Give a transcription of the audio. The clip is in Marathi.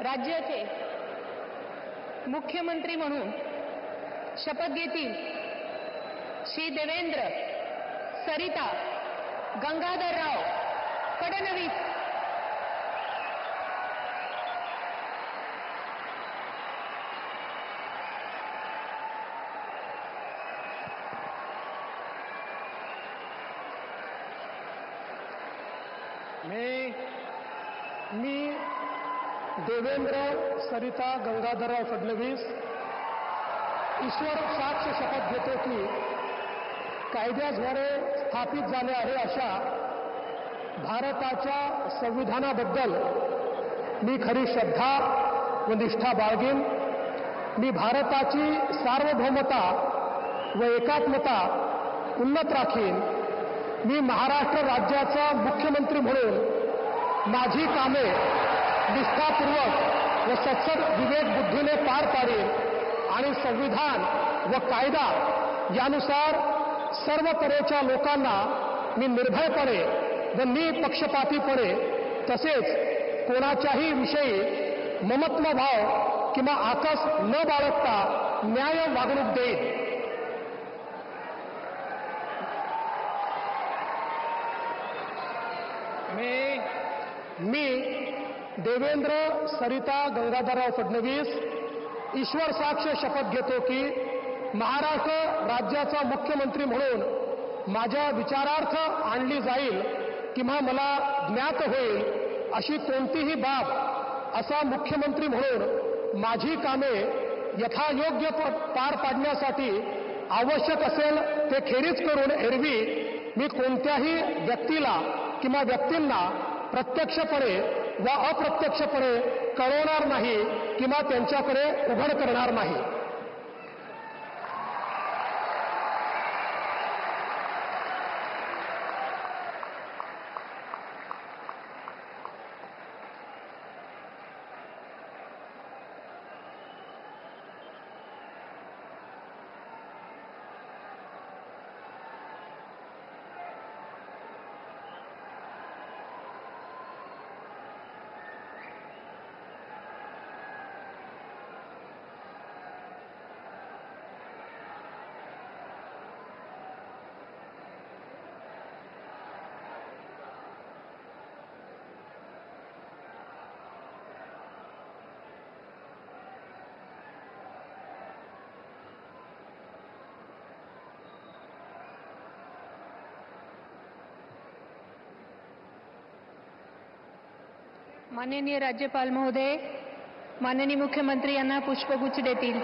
राज्याचे मुख्यमंत्री म्हणून शपथ घेतील श्री देवेंद्र सरिता गंगाधरराव फडणवीस। मी देवेंद्र सरिता गंगाधरराव फडणवीस ईश्वर साक्ष शपथ घेतो की कायद्याद्वारे स्थापित झाले आहे अशा भारताच्या संविधानाबद्दल मी खरी श्रद्धा व निष्ठा बाळगेन। मी भारताची सार्वभौमता व एकात्मता उन्नत राखीन। मी महाराष्ट्र राज्याचा मुख्यमंत्री म्हणून माझी कामे निष्ठापूर्वक व सत्सद विवेक बुद्धीने पार पाडेन आणि संविधान व कायदा यानुसार सर्व तऱ्हेच्या लोकांना मी निर्भयपणे व निपक्षपातीपणे तसेच कोणाच्याही विषयी ममत्व भाव किंवा आकस न बाळगता न्याय वागणूक देईन। मी देवेंद्र सरिता गंगाधरराव फडणवीस ईश्वर साक्ष शपथ घेतो की महाराष्ट्र राज्याचा मुख्यमंत्री म्हणून माझ्या विचारार्थ आणली जाईल किंवा मला ज्ञात होईल अशी कोणतीही बाब असा मुख्यमंत्री म्हणून माझी कामे यथायोग्य पार पाडण्यासाठी आवश्यक असेल ते खेरीज करून एरवी मी कोणत्याही व्यक्तीला किंवा व्यक्तींना प्रत्यक्षपणे व अप्रत्यक्षपणे कळवणार नाही किंवा त्यांच्याकडे उघड करणार नाही। माननीय राज्यपाल महोदय, माननीय मुख्यमंत्री यांना पुष्पगुच्छ देतील।